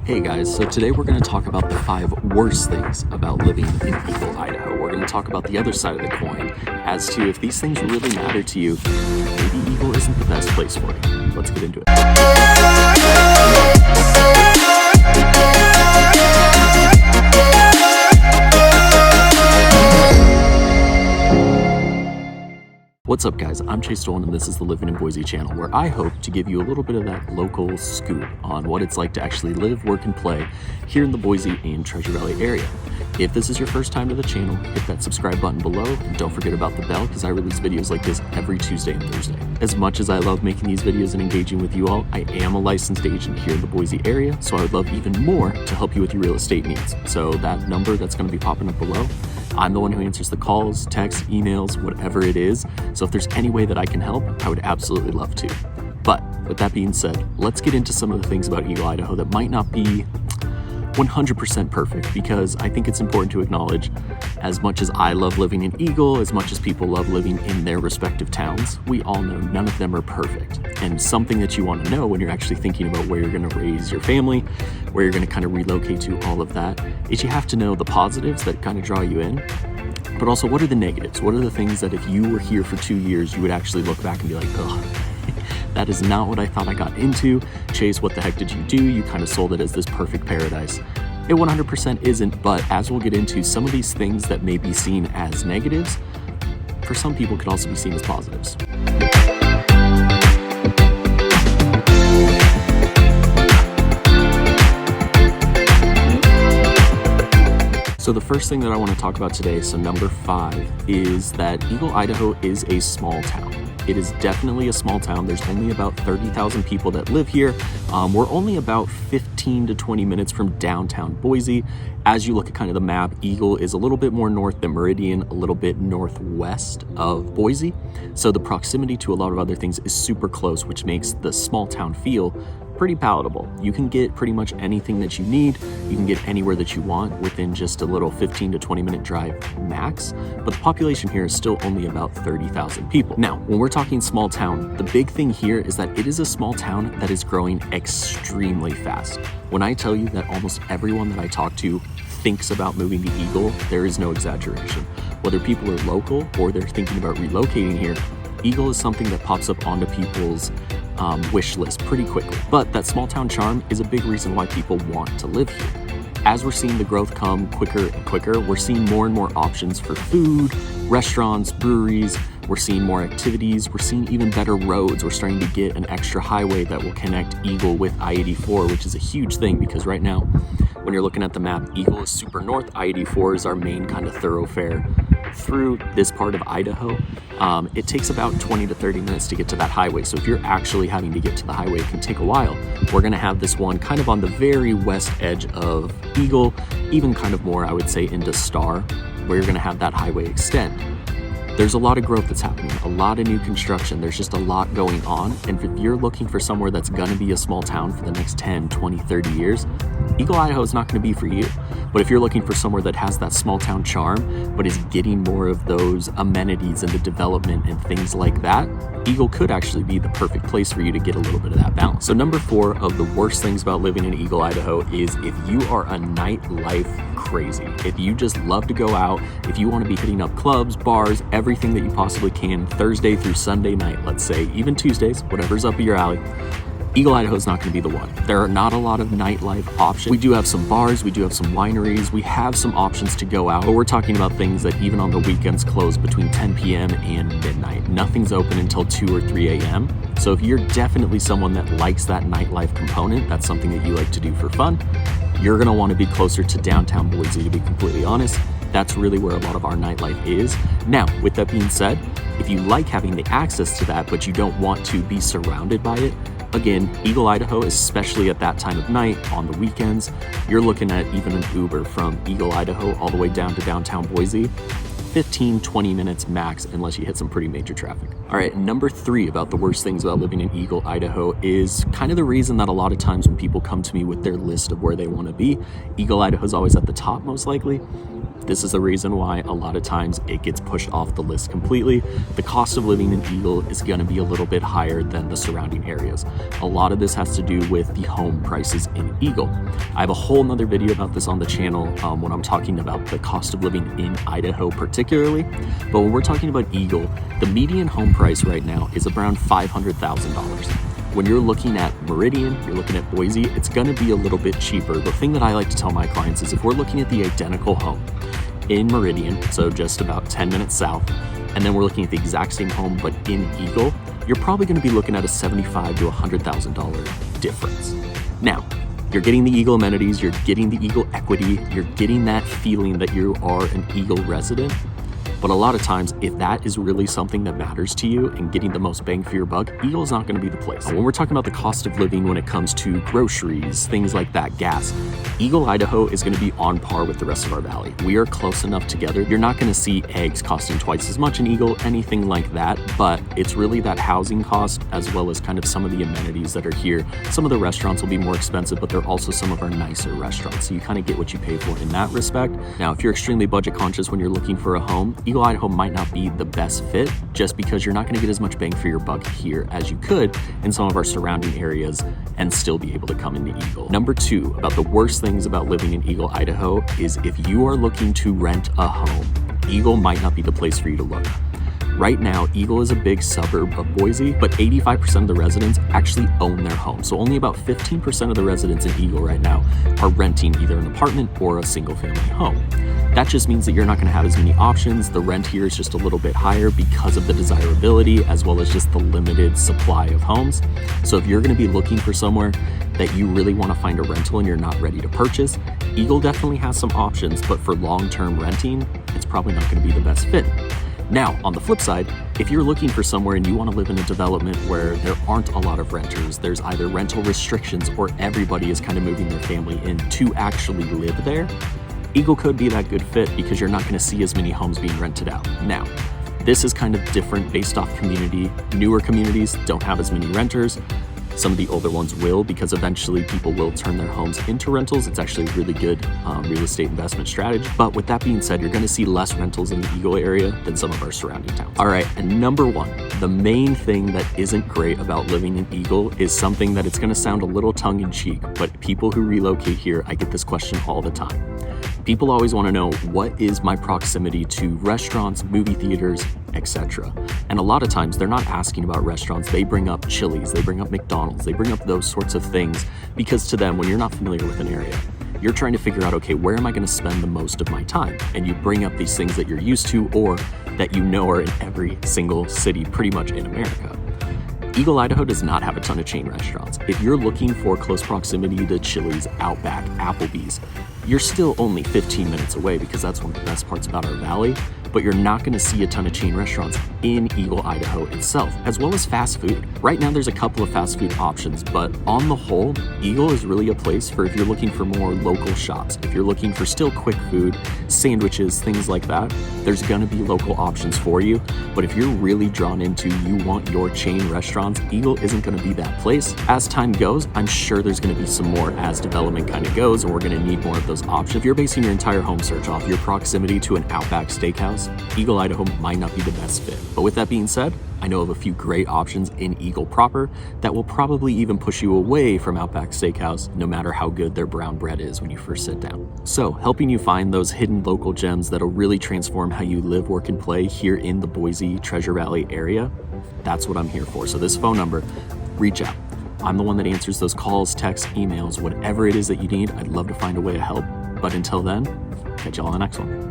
Hey guys, so today we're going to talk about the 5 worst things about living in Eagle, Idaho. We're going to talk about the other side of the coin as to if these things really matter to you, maybe Eagle isn't the best place for you. Let's get into it. What's up guys, I'm Chase Dolan and this is the Living in Boise channel, where I hope to give you a little bit of that local scoop on what it's like to actually live, work, and play here in the Boise and Treasure Valley area. If this is your first time to the channel, hit that subscribe button below and don't forget about the bell because I release videos like this every Tuesday and Thursday. As much as I love making these videos and engaging with you all, I am a licensed agent here in the Boise area, so I would love even more to help you with your real estate needs. So that number that's going to be popping up below, I'm the one who answers the calls, texts, emails, whatever it is. So if there's any way that I can help, I would absolutely love to. But with that being said, let's get into some of the things about Eagle, Idaho that might not be 100% perfect, because I think it's important to acknowledge, as much as I love living in Eagle, as much as people love living in their respective towns, we all know none of them are perfect. And something that you want to know when you're actually thinking about where you're going to raise your family, where you're going to kind of relocate to, all of that, is you have to know the positives that kind of draw you in, but also what are the negatives? What are the things that if you were here for 2 years, you would actually look back and be like, oh, that is not what I thought I got into. Chase, what the heck did you do? You kind of sold it as this perfect paradise. It 100% isn't, but as we'll get into, some of these things that may be seen as negatives, for some people could also be seen as positives. So the first thing that I want to talk about today, so number 5, is that Eagle, Idaho is a small town. It is definitely a small town. There's only about 30,000 people that live here. We're only about 15 to 20 minutes from downtown Boise. As you look at kind of the map, Eagle is a little bit more north than Meridian, a little bit northwest of Boise. So the proximity to a lot of other things is super close, which makes the small town feel pretty palatable. You can get pretty much anything that you need. You can get anywhere that you want within just a little 15 to 20 minute drive max, but the population here is still only about 30,000 people. Now, when we're talking small town, the big thing here is that it is a small town that is growing extremely fast. When I tell you that almost everyone that I talk to thinks about moving to Eagle, there is no exaggeration. Whether people are local or they're thinking about relocating here, Eagle is something that pops up onto people's wish list pretty quickly. But that small town charm is a big reason why people want to live here. As we're seeing the growth come quicker and quicker, we're seeing more and more options for food, restaurants, breweries. We're seeing more activities. We're seeing even better roads. We're starting to get an extra highway that will connect Eagle with I-84, which is a huge thing because right now, when you're looking at the map, Eagle is super north. I-84 is our main kind of thoroughfare through this part of Idaho. It takes about 20 to 30 minutes to get to that highway. So if you're actually having to get to the highway, it can take a while. We're going to have this one kind of on the very west edge of Eagle, even kind of more, I would say, into Star, where you're going to have that highway extend. There's a lot of growth that's happening, a lot of new construction. There's just a lot going on. And if you're looking for somewhere that's going to be a small town for the next 10, 20, 30 years, Eagle, Idaho is not going to be for you. But if you're looking for somewhere that has that small town charm, but is getting more of those amenities and the development and things like that, Eagle could actually be the perfect place for you to get a little bit of that balance. So number 4 of the worst things about living in Eagle, Idaho is if you are a nightlife crazy. If you just love to go out, if you want to be hitting up clubs, bars, everything that you possibly can, Thursday through Sunday night, let's say, even Tuesdays, whatever's up your alley, Eagle, Idaho is not going to be the one. There are not a lot of nightlife options. We do have some bars, we do have some wineries, we have some options to go out, but we're talking about things that even on the weekends close between 10 p.m. and midnight. Nothing's open until 2 or 3 a.m. So if you're definitely someone that likes that nightlife component, that's something that you like to do for fun, you're going to want to be closer to downtown Boise, to be completely honest. That's really where a lot of our nightlife is. Now, with that being said, if you like having the access to that, but you don't want to be surrounded by it, again, Eagle, Idaho, especially at that time of night, on the weekends, you're looking at even an Uber from Eagle, Idaho, all the way down to downtown Boise, 15, 20 minutes max, unless you hit some pretty major traffic. All right, number 3 about the worst things about living in Eagle, Idaho is kind of the reason that a lot of times when people come to me with their list of where they want to be, Eagle, Idaho is always at the top, most likely. This is the reason why a lot of times it gets pushed off the list completely. The cost of living in Eagle is going to be a little bit higher than the surrounding areas. A lot of this has to do with the home prices in Eagle. I have a whole nother video about this on the channel when I'm talking about the cost of living in Idaho particularly. But when we're talking about Eagle, the median home price right now is around $500,000. When you're looking at Meridian, you're looking at Boise, it's going to be a little bit cheaper. The thing that I like to tell my clients is if we're looking at the identical home in Meridian, so just about 10 minutes south, and then we're looking at the exact same home but in Eagle, you're probably going to be looking at a $75,000 to $100,000 difference. Now, you're getting the Eagle amenities, you're getting the Eagle equity, you're getting that feeling that you are an Eagle resident. But a lot of times, if that is really something that matters to you and getting the most bang for your buck, Eagle is not going to be the place. When we're talking about the cost of living when it comes to groceries, things like that, gas, Eagle, Idaho is going to be on par with the rest of our valley. We are close enough together. You're not going to see eggs costing twice as much in Eagle, anything like that, but it's really that housing cost as well as kind of some of the amenities that are here. Some of the restaurants will be more expensive, but they're also some of our nicer restaurants. So you kind of get what you pay for in that respect. Now, if you're extremely budget conscious when you're looking for a home, Eagle, Idaho might not be the best fit just because you're not going to get as much bang for your buck here as you could in some of our surrounding areas and still be able to come into Eagle. Number 2, about the worst things about living in Eagle, Idaho is if you are looking to rent a home, Eagle might not be the place for you to look. Right now, Eagle is a big suburb of Boise, but 85% of the residents actually own their home. So only about 15% of the residents in Eagle right now are renting either an apartment or a single family home. That just means that you're not going to have as many options. The rent here is just a little bit higher because of the desirability as well as just the limited supply of homes. So if you're going to be looking for somewhere that you really want to find a rental and you're not ready to purchase, Eagle definitely has some options, but for long-term renting, it's probably not going to be the best fit. Now, on the flip side, if you're looking for somewhere and you want to live in a development where there aren't a lot of renters, there's either rental restrictions or everybody is kind of moving their family in to actually live there, Eagle could be that good fit because you're not going to see as many homes being rented out. Now, this is kind of different based off community. Newer communities don't have as many renters. Some of the older ones will, because eventually people will turn their homes into rentals. It's actually a really good real estate investment strategy. But with that being said, you're going to see less rentals in the Eagle area than some of our surrounding towns. All right, and number 1, the main thing that isn't great about living in Eagle is something that it's going to sound a little tongue-in-cheek, but people who relocate here, I get this question all the time. People always want to know, what is my proximity to restaurants, movie theaters, etc. And a lot of times they're not asking about restaurants. They bring up Chili's, they bring up McDonald's, they bring up those sorts of things because to them, when you're not familiar with an area, you're trying to figure out, okay, where am I going to spend the most of my time? And you bring up these things that you're used to or that you know are in every single city pretty much in America. Eagle, Idaho does not have a ton of chain restaurants. If you're looking for close proximity to Chili's, Outback, Applebee's, you're still only 15 minutes away because that's one of the best parts about our valley, but you're not going to see a ton of chain restaurants in Eagle, Idaho itself, as well as fast food. Right now, there's a couple of fast food options, but on the whole, Eagle is really a place for if you're looking for more local shops, if you're looking for still quick food, sandwiches, things like that, there's going to be local options for you. But if you're really drawn into you want your chain restaurants, Eagle isn't going to be that place. As time goes, I'm sure there's going to be some more as development kind of goes, and we're going to need more of those options. If you're basing your entire home search off your proximity to an Outback Steakhouse, Eagle, Idaho might not be the best fit. But with that being said, I know of a few great options in Eagle proper that will probably even push you away from Outback Steakhouse, no matter how good their brown bread is when you first sit down. So, helping you find those hidden local gems that'll really transform how you live, work, and play here in the Boise, Treasure Valley area, that's what I'm here for. So this phone number, reach out. I'm the one that answers those calls, texts, emails, whatever it is that you need. I'd love to find a way to help. But until then, catch y'all on the next one.